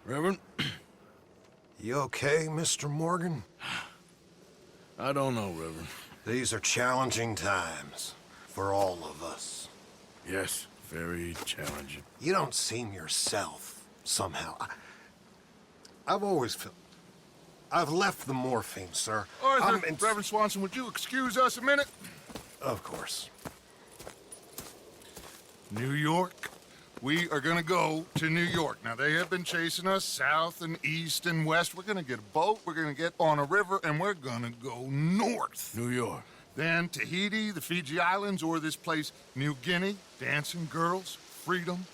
Reverend? You okay, Mr. Morgan? I don't know, Reverend. These are challenging times for all of us. Yes, very challenging. You don't seem yourself, somehow. I've always felt... I've left the morphine, sir. Arthur, Reverend Swanson, would you excuse us a minute? Of course. New York. We are gonna go to New York. Now, they have been chasing us south and east and west. We're gonna get a boat, we're gonna get on a river, and we're gonna go north. New York. Then Tahiti, the Fiji Islands, or this place, New Guinea, dancing girls, freedom.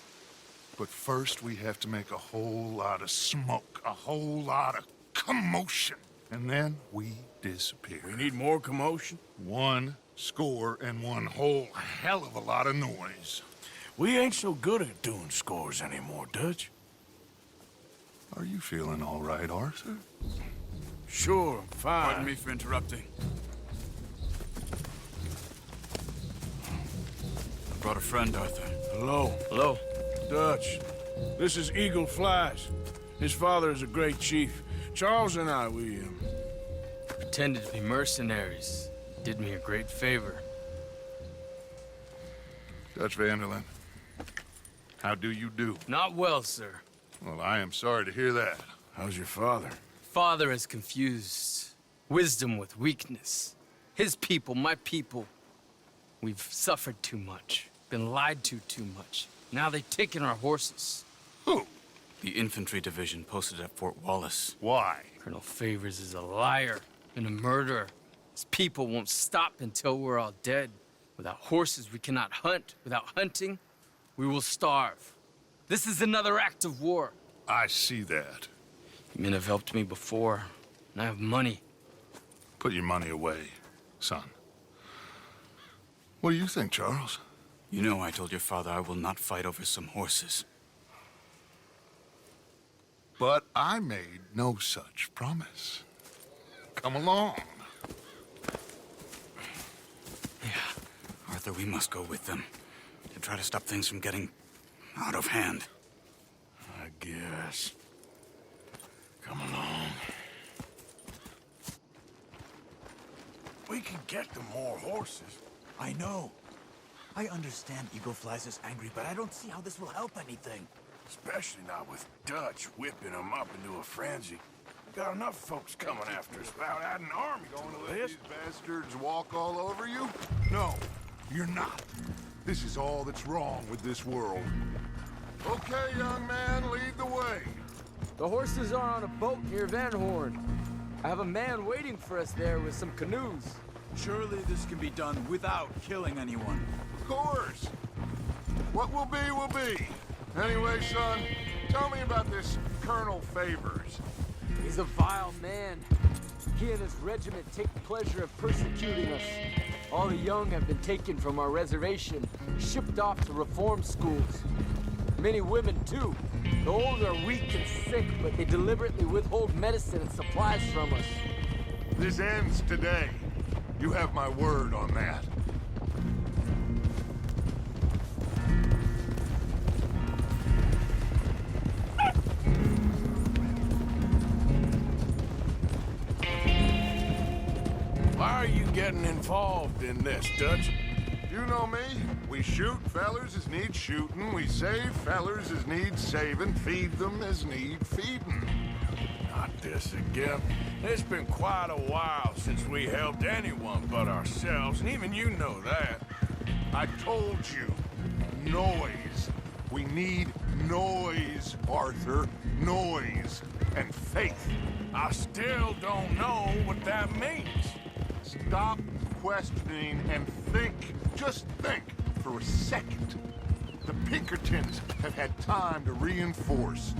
But first, we have to make a whole lot of smoke, a whole lot of commotion. And then we disappear. We need more commotion? 1 score and 1 whole hell of a lot of noise. We ain't so good at doing scores anymore, Dutch. Are you feeling all right, Arthur? Sure, I'm fine. Pardon me for interrupting. I brought a friend, Arthur. Hello. Hello. Dutch. This is Eagle Flies. His father is a great chief. Charles and I, we Pretended to be mercenaries. Did me a great favor. Dutch Vanderlyn, how do you do? Not well, sir. Well, I am sorry to hear that. How's your father? Father has confused wisdom with weakness. His people, my people. We've suffered too much. Been lied to too much. Now they've taken our horses. Who? The infantry division posted at Fort Wallace. Why? Colonel Favors is a liar and a murderer. His people won't stop until we're all dead. Without horses, we cannot hunt. Without hunting, we will starve. This is another act of war. I see that. Men have helped me before, and I have money. Put your money away, son. What do you think, Charles? You know I told your father I will not fight over some horses. But I made no such promise. Come along. Yeah, Arthur, we must go with them to try to stop things from getting out of hand. I guess. Come along. We can get them more horses. I know. I understand Eagle Flies is angry, but I don't see how this will help anything. Especially not with Dutch whipping them up into a frenzy. We got enough folks coming after us without adding an army Going to to let this. these bastards walk all over you? No, you're not. This is all that's wrong with this world. Okay, young man, lead the way. The horses are on a boat near Van Horn. I have a man waiting for us there with some canoes. Surely this can be done without killing anyone. Of course. What will be, will be. Anyway, son, tell me about this Colonel Favors. He's a vile man. He and his regiment take pleasure of persecuting us. All the young have been taken from our reservation, shipped off to reform schools. Many women, too. The old are weak and sick, but they deliberately withhold medicine and supplies from us. This ends today. You have my word on that. Why are you getting involved in this, Dutch? You know me. We shoot fellers as need shooting. We save fellers as need saving. Feed them as need feeding. Not this again. It's been quite a while since we helped anyone but ourselves, and even you know that. I told you. Noise. We need noise, Arthur. Noise and faith. I still don't know what that means. Stop questioning and think. Just think for a second. The Pinkertons have had time to reinforce.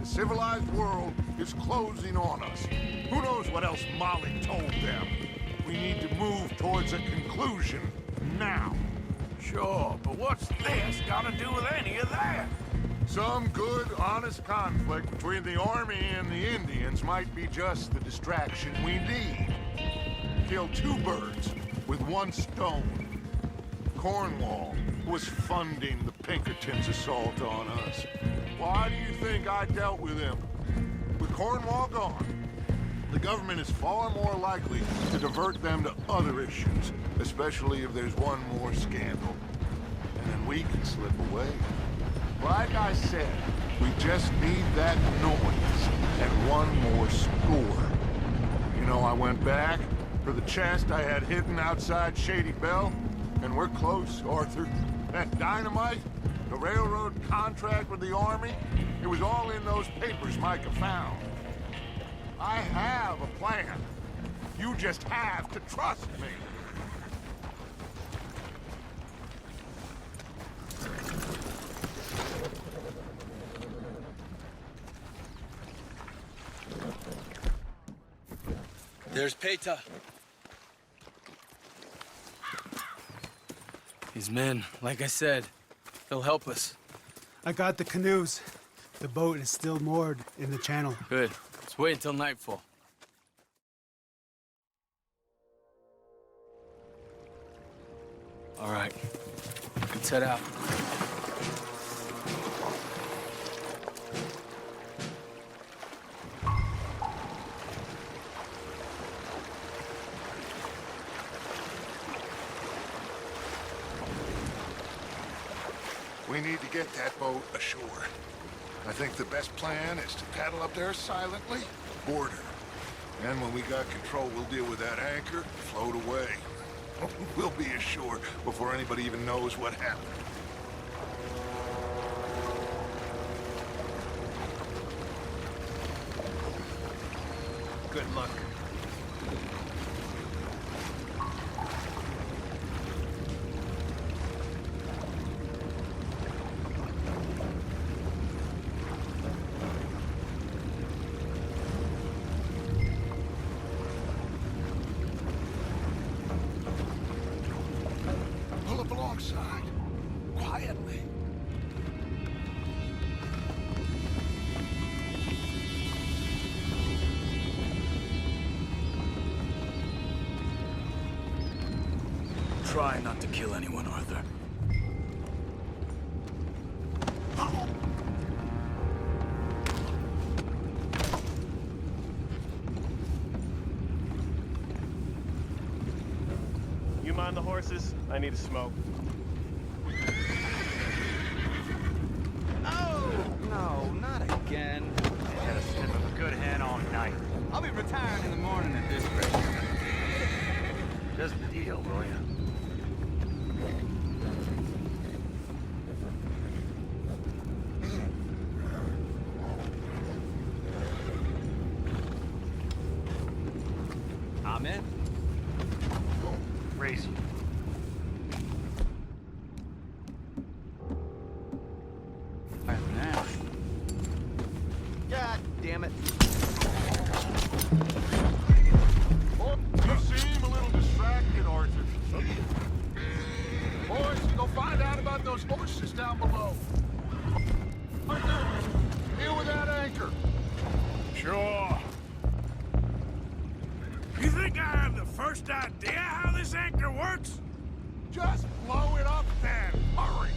The civilized world is closing on us. Who knows what else Molly told them? We need to move towards a conclusion now. Sure, but what's this got to do with any of that? Some good, honest conflict between the army and the Indians might be just the distraction we need. Kill 2 birds with 1 stone. Cornwall was funding the Pinkertons' assault on us. Why do you think I dealt with him? With Cornwall gone, the government is far more likely to divert them to other issues, especially if there's one more scandal. And then we can slip away. Like I said, we just need that noise and one more score. You know, I went back for the chest I had hidden outside Shady Belle, and we're close, Arthur. That dynamite, the railroad contract with the Army, it was all in those papers Micah found. I have a plan. You just have to trust me. There's Peta. These men, like I said, they'll help us. I got the canoes. The boat is still moored in the channel. Good. Let's wait until nightfall. All right. Let's head out. We need to get that boat ashore. I think the best plan is to paddle up there silently, board her. And when we got control, we'll deal with that anchor, float away. We'll be ashore before anybody even knows what happened. Good luck. Pull up alongside, quietly. Try not to kill anyone, Arthur. You mind the horses? I need a smoke. Oh, no, not again. I had a sniff of a good hand all night. I'll be retiring in the morning at this rate. Just the deal, will ya? I'm in. Race you. Now. God damn it. You seem a little distracted, Arthur. Boys, go find out about those horses down below. Arthur, deal with that anchor. Sure. You think I have the first idea how this anchor works? Just blow it up then. Hurry.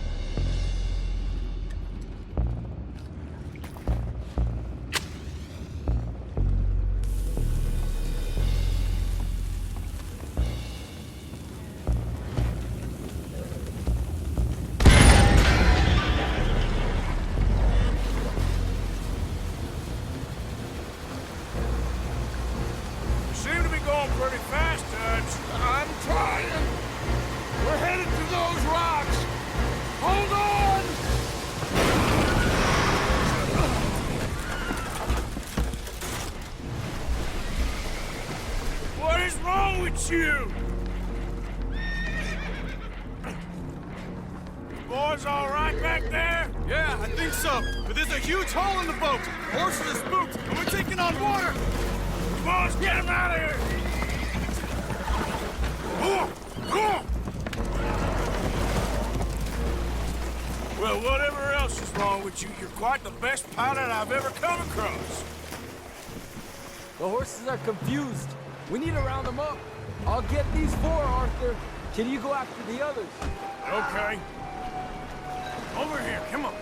You seem to be going pretty fast, Dutch. I'm trying. We're headed to those rocks. Hold on! What is wrong with you? Boys all right back there? Yeah, I think so. But there's a huge hole in the boat. Horses are spooked, and we're taking on water. Boys, get him out of here! Well, whatever else is wrong with you, you're quite the best pilot I've ever come across. The horses are confused. We need to round them up. I'll get these four, Arthur. Can you go after the others? Okay. Over here, come on.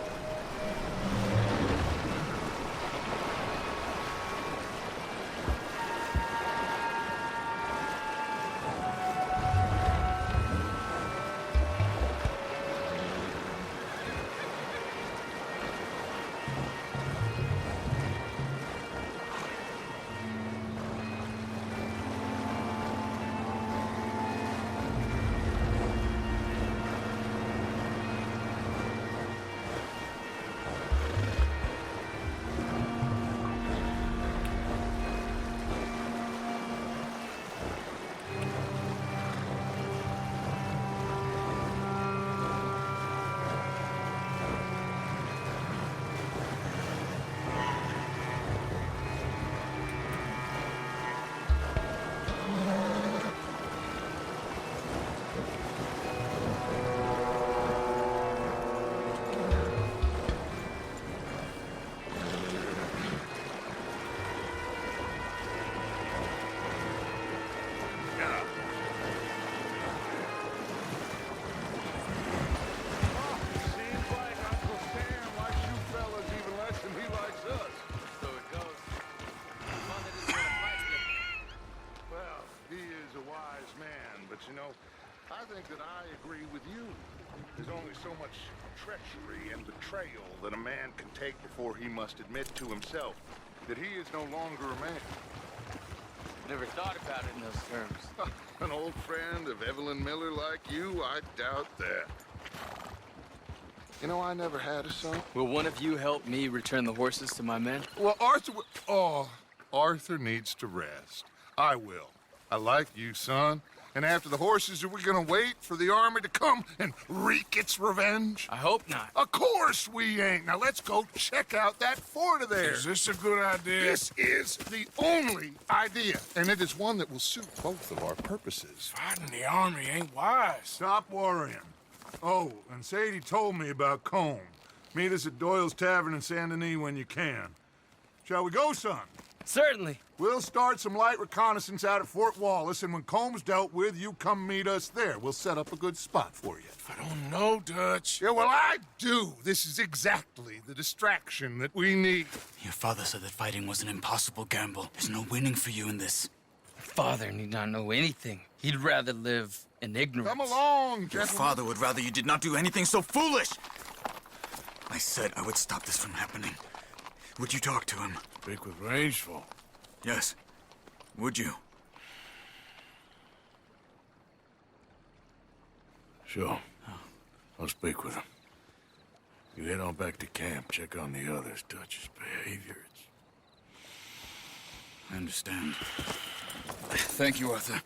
only so much treachery and betrayal that a man can take before he must admit to himself that he is no longer a man. Never thought about it in those terms. An old friend of Evelyn Miller like you? I doubt that. You know, I never had a son. Will one of you help me return the horses to my men? Well, Arthur needs to rest. I will. I like you, son. And after the horses, are we gonna wait for the army to come and wreak its revenge? I hope not. Of course we ain't. Now let's go check out that fort of theirs. Is this a good idea? This is the only idea, and it is one that will suit both of our purposes. Fighting the army ain't wise. Stop worrying. Oh, and Sadie told me about Combe. Meet us at Doyle's Tavern in Saint Denis when you can. Shall we go, son? Certainly. We'll start some light reconnaissance out at Fort Wallace, and when Comb's dealt with, you come meet us there. We'll set up a good spot for you. I don't know, Dutch. Yeah, well, I do. This is exactly the distraction that we need. Your father said that fighting was an impossible gamble. There's no winning for you in this. Father need not know anything. He'd rather live in ignorance. Come along, Your gentlemen. father would rather you did not do anything so foolish. I said I would stop this from happening. Would you talk to him? Speak with Rangeful. Yes. Would you? Sure. I'll speak with him. You head on back to camp, check on the others. Dutch's behavior, I understand. Thank you, Arthur.